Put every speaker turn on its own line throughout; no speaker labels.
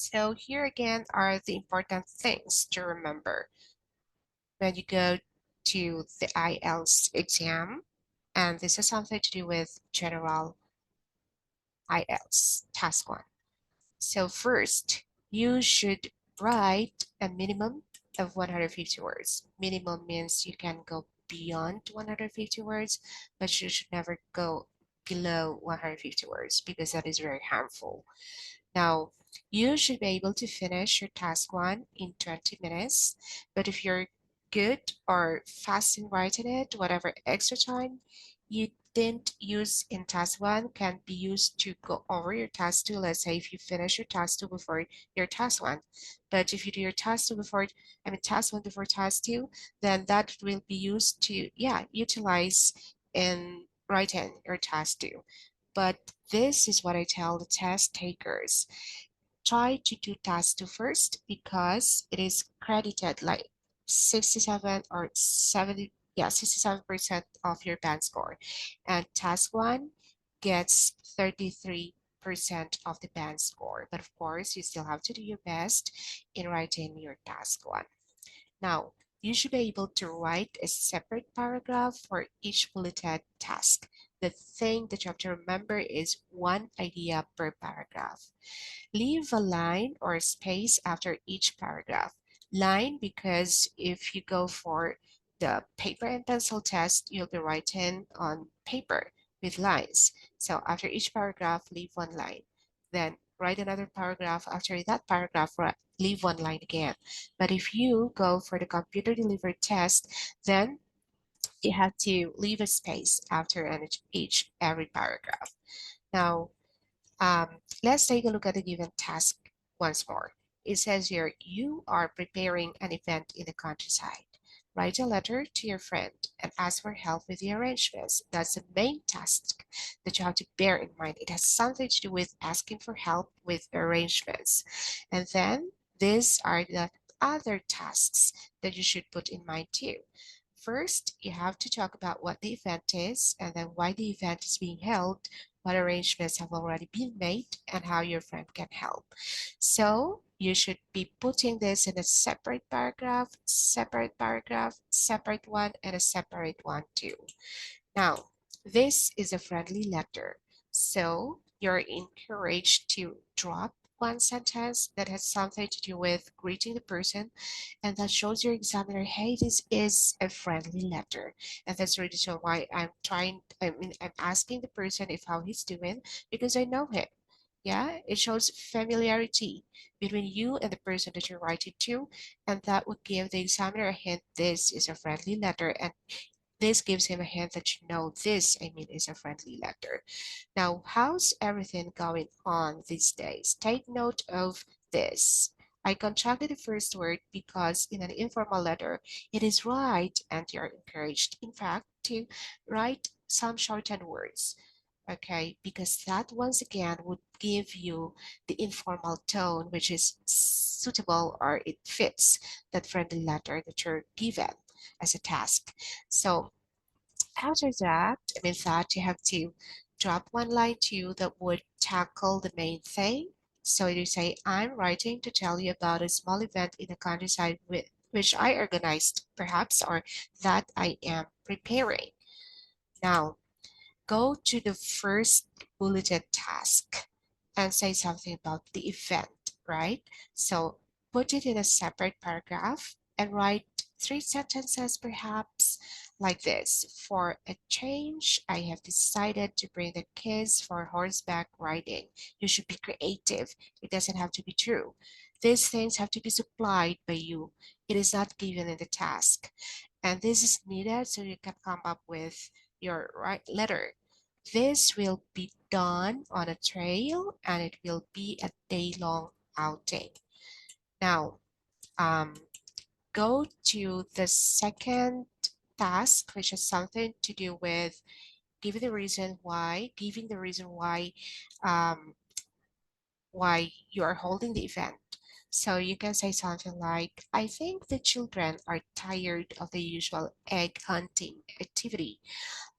So here again are the important things to remember when you go to the IELTS exam. And this has something to do with general IELTS task 1. So first, you should write a minimum of 150 words. Minimum means you can go beyond 150 words, but you should never go below 150 words because that is very harmful. Now, you should be able to finish your task 1 in 20 minutes, but if you're good or fast in writing it, whatever extra time you didn't use in task 1 can be used to go over your task 2. Let's say if you finish your task 2 before your task 1, but if you do your task 2 before, task 1 before task 2, then that will be used to, utilize in writing your task 2. But this is what I tell the test takers. Try to do task 2 first because it is credited like 67 or 70, 67% of your band score. And task 1 gets 33% of the band score. But of course, you still have to do your best in writing your task 1. Now, you should be able to write a separate paragraph for each bulleted task. The thing that you have to remember is one idea per paragraph. Leave a line or space after each paragraph. Line because if you go for the paper and pencil test, you'll be writing on paper with lines. So after each paragraph, leave one line. Then write another paragraph. After that paragraph, leave one line again. But if you go for the computer delivered test, then you have to leave a space after every paragraph. Now, let's take a look at the given task once more. It says here, you are preparing an event in the countryside. Write a letter to your friend and ask for help with the arrangements. That's the main task that you have to bear in mind. It has something to do with asking for help with arrangements. And then these are the other tasks that you should put in mind too. First, you have to talk about what the event is and then why the event is being held, what arrangements have already been made, and how your friend can help. So you should be putting this in a separate paragraph, separate one, and a separate one too. Now, this is a friendly letter, so you're encouraged to drop one sentence that has something to do with greeting the person, and that shows your examiner, hey, this is a friendly letter. And that's the reason why I'm asking the person if how he's doing because I know him. Yeah, it shows familiarity between you and the person that you're writing to, and that would give the examiner a hint this is a friendly letter, and this gives him a hint that you know this, is a friendly letter. Now, how's everything going on these days? Take note of this. I contracted the first word because in an informal letter, it is right and you're encouraged, in fact, to write some shortened words. Okay, because that once again would give you the informal tone, which is suitable or it fits that friendly letter that you're given as a task. So after that, that you have to drop one line too that would tackle the main thing. So you say, I'm writing to tell you about a small event in the countryside which I organized, perhaps, or that I am preparing. Now, go to the first bulleted task and say something about the event, right? So put it in a separate paragraph and write 3 sentences perhaps like this. For a change, I have decided to bring the kids for horseback riding. You should be creative. It doesn't have to be true. These things have to be supplied by you. It is not given in the task. And this is needed so you can come up with your right letter. This will be done on a trail and it will be a day-long outing. Now, um, go to the second task, which has something to do with giving the reason um, why you are holding the event. So you can say something like, I think the children are tired of the usual egg hunting activity.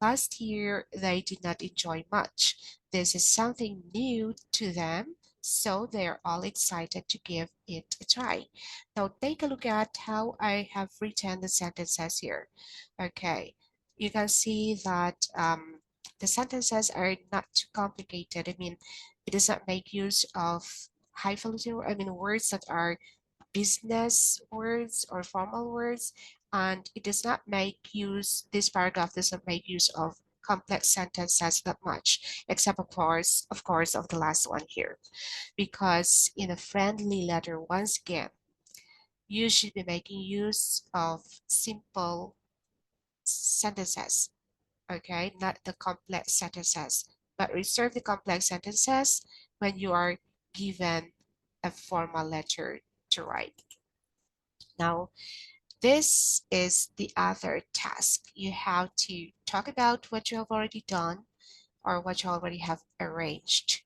Last year, they did not enjoy much. This is something new to them, So they're all excited to give it a try. Now take a look at how I have written the sentences here. Okay, you can see that the sentences are not too complicated. I mean, it does not make use of highfalutin, I mean, words that are business words or formal words, and it does not make use, this paragraph does not make use of complex sentences that much, except of course, of the last one here. Because in a friendly letter, once again, you should be making use of simple sentences, okay? Not the complex sentences, but reserve the complex sentences when you are given a formal letter to write. Now, this is the other task. You have to talk about what you have already done or what you already have arranged.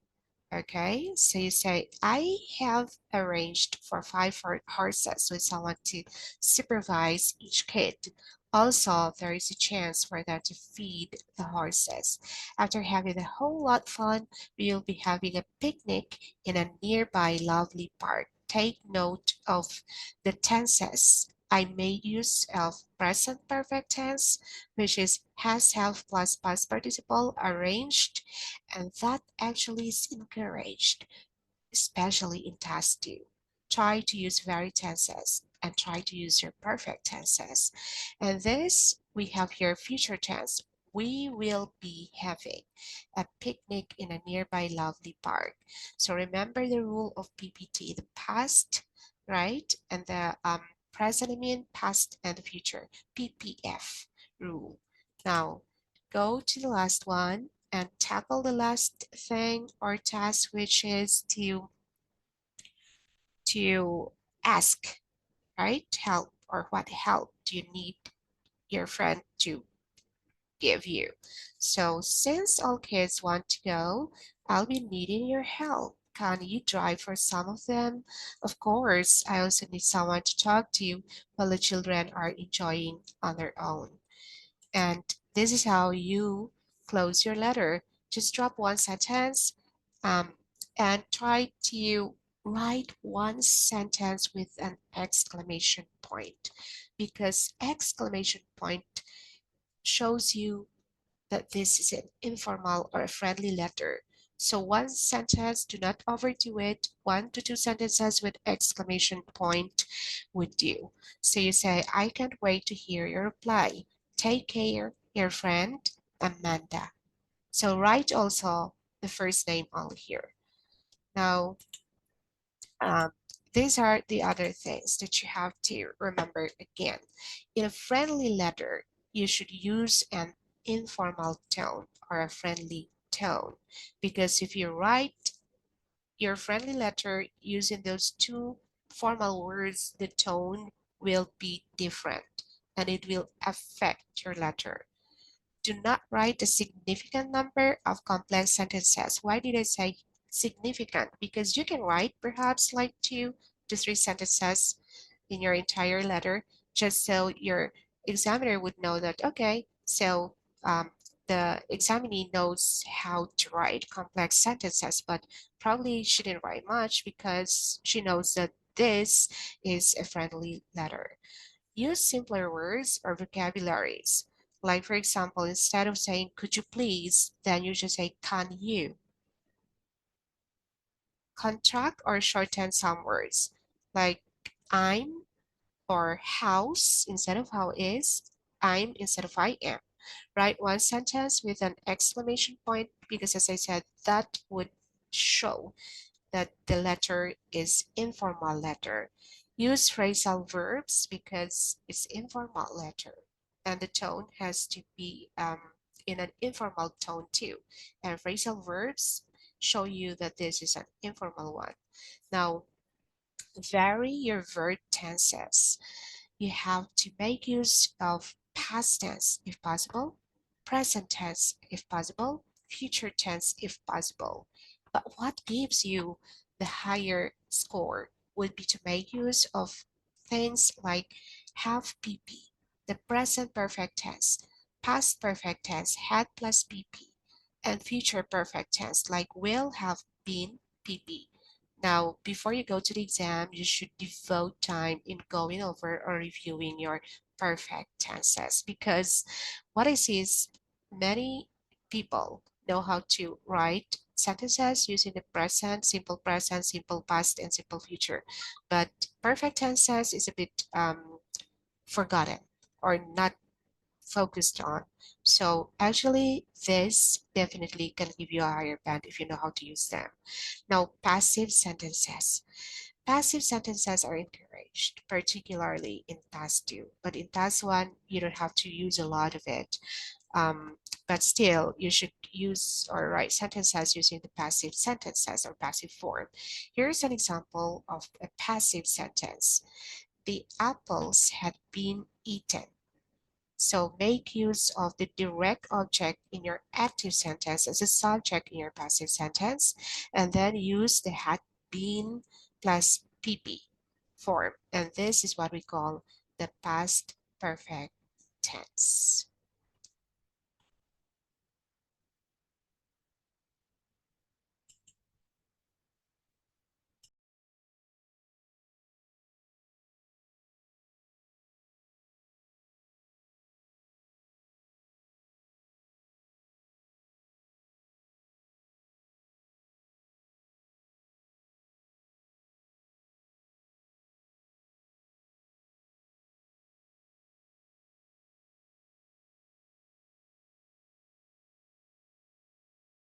Okay, so you say, I have arranged for five horses with someone to supervise each kid. Also, there is a chance for them to feed the horses. After having a whole lot fun, we will be having a picnic in a nearby lovely park. Take note of the tenses. I made use of present perfect tense, which is has, have plus past participle arranged, and that actually is encouraged, especially in task 2. Try to use varied tenses and try to use your perfect tenses. And this, we have here future tense. We will be having a picnic in a nearby lovely park. So remember the rule of PPT, the past, right? And the present, I mean past and the future, PPF rule. Now, go to the last one and tackle the last thing or task, which is to ask, right? Help, or what help do you need your friend to give you? So since all kids want to go, I'll be needing your help. Can you drive for some of them? Of course, I also need someone to talk to while the children are enjoying on their own. And this is how you close your letter. Just drop one sentence um, and try to write one sentence with an exclamation point, because exclamation point shows you that this is an informal or a friendly letter. So one sentence, do not overdo it. 1 to 2 sentences with exclamation point would do. So you say, I can't wait to hear your reply. Take care, your friend, Amanda. So write also the first name all here. Now, um, these are the other things that you have to remember again. In a friendly letter, you should use an informal tone or a friendly tone, because if you write your friendly letter using those two formal words, the tone will be different and it will affect your letter. Do not write a significant number of complex sentences. Why did I say significant? Because you can write perhaps like 2 to 3 sentences in your entire letter, just so your examiner would know that, okay, so the examinee knows how to write complex sentences, but probably shouldn't write much because she knows that this is a friendly letter. Use simpler words or vocabularies. Like, for example, instead of saying, could you please, then you just say, can you? Contract or shorten some words, like I'm or house instead of how is, I'm instead of I am. Write one sentence with an exclamation point, because as I said, that would show that the letter is informal letter. Use phrasal verbs because it's informal letter, and the tone has to be in an informal tone too. And phrasal verbs show you that this is an informal one. Now, vary your verb tenses. You have to make use of past tense if possible, present tense if possible, future tense if possible. But what gives you the higher score would be to make use of things like have PP, the present perfect tense, past perfect tense had plus PP, and future perfect tense like will have been PP. Now, before you go to the exam, you should devote time in going over or reviewing your perfect tenses, because what I see is many people know how to write sentences using the present, simple past, and simple future. But perfect tenses is a bit forgotten or not focused on. So actually, this definitely can give you a higher band if you know how to use them. Now, passive sentences. Passive sentences are encouraged, particularly in task 2. But in task 1, you don't have to use a lot of it. But still, you should use or write sentences using the passive sentences or passive form. Here's an example of a passive sentence. The apples had been eaten. So make use of the direct object in your active sentence as a subject in your passive sentence, and then use the had been plus pp form. And this is what we call the past perfect tense.